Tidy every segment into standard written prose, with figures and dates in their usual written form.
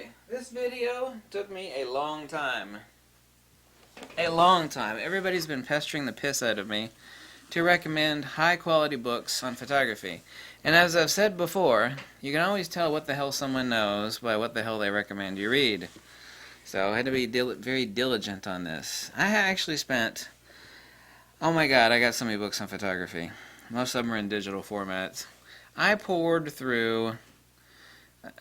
Okay, this video took me a long time. A long time. Everybody's been pestering the piss out of me to recommend high-quality books on photography. And as I've said before, you can always tell what the hell someone knows by what the hell they recommend you read. So I had to be very diligent on this. I actually spent, oh my god, I got so many books on photography. Most of them are in digital formats. I poured through,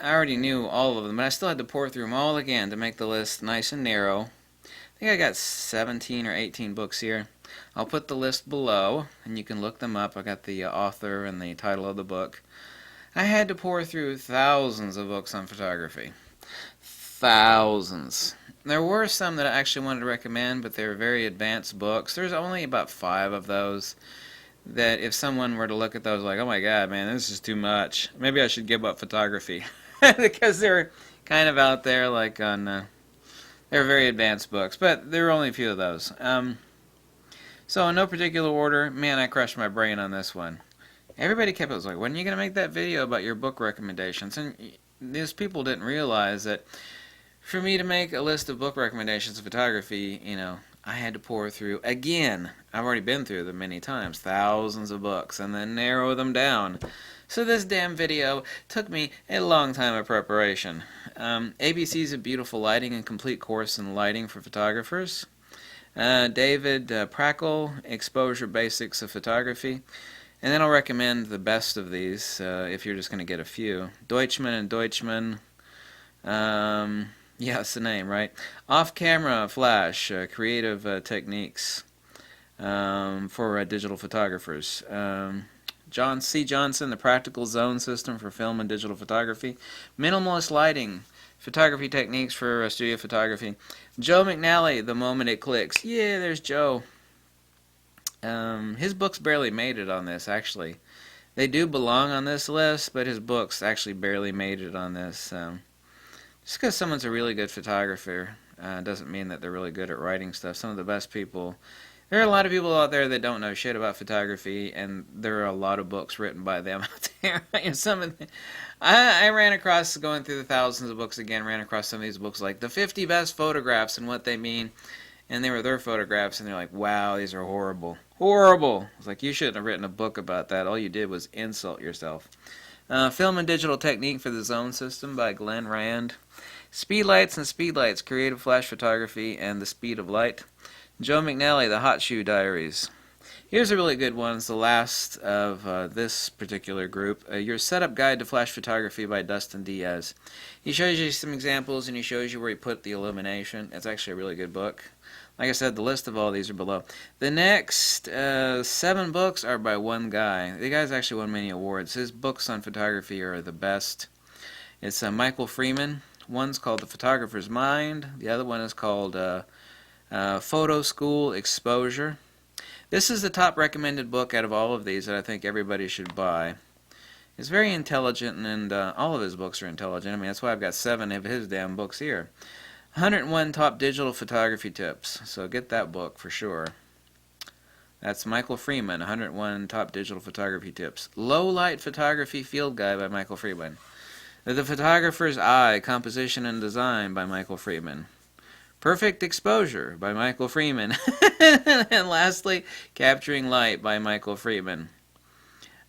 I already knew all of them, but I still had to pour through them all again to make the list nice and narrow. I think I got 17 or 18 books here. I'll put the list below, and you can look them up. I got the author and the title of the book. I had to pour through thousands of books on photography. Thousands. There were some that I actually wanted to recommend, but they were very advanced books. There's only about 5 of those that if someone were to look at those like, oh my god, man, this is too much. Maybe I should give up photography. Because they're kind of out there like on... They're very advanced books, but there are only a few of those. So in no particular order, man, I crushed my brain on this one. Everybody kept was like, when are you going to make that video about your book recommendations? And these people didn't realize that for me to make a list of book recommendations of photography, you know, I had to pour through, again, I've already been through them many times, thousands of books, and then narrow them down. So this damn video took me a long time of preparation. ABC's of Beautiful Lighting and Complete Course in Lighting for Photographers. David Prakel, Exposure Basics of Photography. And then I'll recommend the best of these if you're just going to get a few. Deutschmann and Deutschmann. Yeah, it's the name, right? Off-camera flash, creative techniques for digital photographers. John C. Johnson, the Practical Zone System for Film and Digital Photography. Minimalist Lighting, Photography Techniques for Studio Photography. Joe McNally, The Moment It Clicks. Yeah, there's Joe. His books barely made it on this, actually. They do belong on this list, but his books actually barely made it on this. Just because someone's a really good photographer doesn't mean that they're really good at writing stuff. Some of the best people... There are a lot of people out there that don't know shit about photography, and there are a lot of books written by them out there. I ran across, going through the thousands of books again, ran across some of these books like the 50 best photographs and what they mean, and they were their photographs, and they're like, wow, these are horrible. Horrible! It's like, you shouldn't have written a book about that. All you did was insult yourself. Film and Digital Technique for the Zone System by Glenn Rand. Speedlights and Speedlights, Creative Flash Photography and the Speed of Light. Joe McNally, The Hot Shoe Diaries. Here's a really good one. It's the last of this particular group. Your Setup Guide to Flash Photography by Dustin Diaz. He shows you some examples and he shows you where he put the illumination. It's actually a really good book. Like I said, the list of all these are below. The next 7 books are by one guy. The guy's actually won many awards. His books on photography are the best. It's Michael Freeman. One's called The Photographer's Mind. The other one is called... Photo School Exposure. This is the top recommended book out of all of these that I think everybody should buy. It's very intelligent, and all of his books are intelligent. I mean, that's why I've got 7 of his damn books here. 101 Top Digital Photography Tips. So get that book for sure. That's Michael Freeman, 101 Top Digital Photography Tips. Low Light Photography Field Guide by Michael Freeman. The Photographer's Eye, Composition and Design by Michael Freeman. Perfect Exposure by Michael Freeman. And lastly, Capturing Light by Michael Freeman.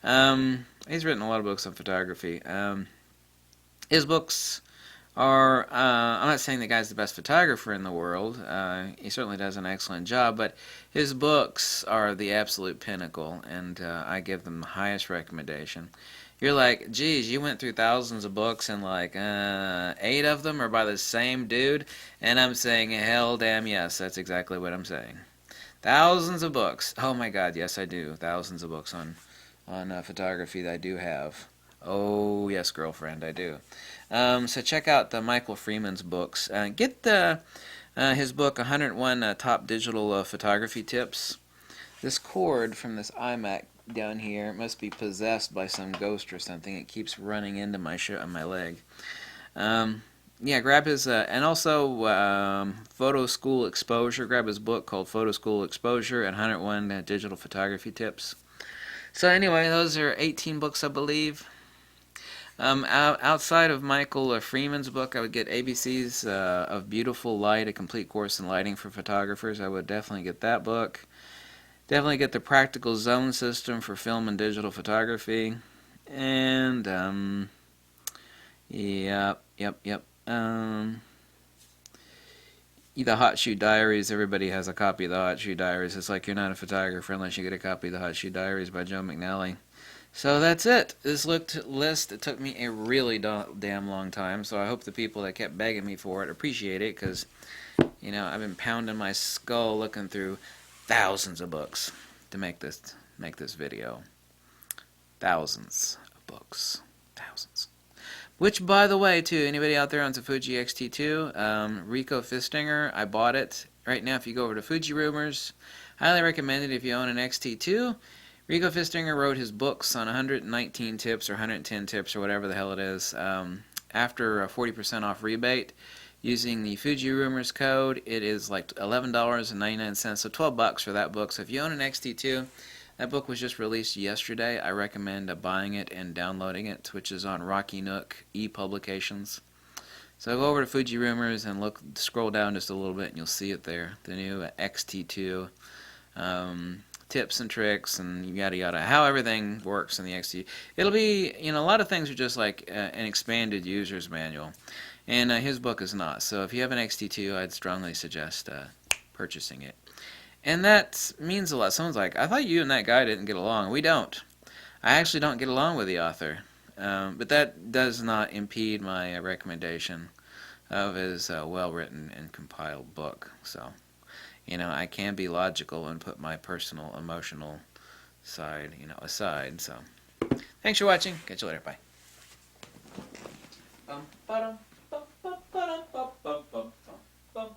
He's written a lot of books on photography. His books are, I'm not saying the guy's the best photographer in the world. He certainly does an excellent job, but his books are the absolute pinnacle, and I give them the highest recommendation. You're like, geez, you went through thousands of books and like 8 of them are by the same dude? And I'm saying, hell damn yes, that's exactly what I'm saying. Thousands of books. Oh my god, yes I do. Thousands of books on photography that I do have. Oh yes, girlfriend, I do. So check out the Michael Freeman's books. Get his book, 101 Top Digital Photography Tips. This cord from this iMac down here must be possessed by some ghost or something. It keeps running into my my leg. Yeah, grab his and also Photo School Exposure. Grab his book called Photo School Exposure and 101 Digital Photography Tips. So anyway, those are 18 books, I believe. Outside of Michael Freeman's book, I would get ABC's of Beautiful Light, a complete course in lighting for photographers. I would definitely get that book. Definitely get the Practical Zone System for film and digital photography. And, yep. The Hot Shoe Diaries. Everybody has a copy of the Hot Shoe Diaries. It's like you're not a photographer unless you get a copy of the Hot Shoe Diaries by Joe McNally. So that's it. This list, it took me a really damn long time, so I hope the people that kept begging me for it appreciate it, because, you know, I've been pounding my skull looking through thousands of books to make this video. Thousands of books. Thousands. Which, by the way, too, anybody out there owns a Fuji XT2, Rico Fistinger, I bought it. Right now, if you go over to Fuji Rumors, highly recommend it if you own an XT2. Rico Fistinger wrote his books on 119 tips or 110 tips or whatever the hell it is. After a 40% off rebate, using the Fuji Rumors code, it is like $11.99, so $12 for that book. So if you own an XT2, that book was just released yesterday. I recommend buying it and downloading it, which is on Rocky Nook ePublications. So go over to Fuji Rumors and scroll down just a little bit, and you'll see it there. The new XT2. Tips and tricks and yada yada, how everything works in the XT. It'll be, you know, a lot of things are just like an expanded user's manual, and his book is not. So if you have an XT2, I'd strongly suggest purchasing it. And that means a lot. Someone's like, I thought you and that guy didn't get along. We don't. I actually don't get along with the author, but that does not impede my recommendation of his well-written and compiled book. So, you know, I can be logical and put my personal, emotional side, you know, aside. So, thanks for watching. Catch you later. Bye.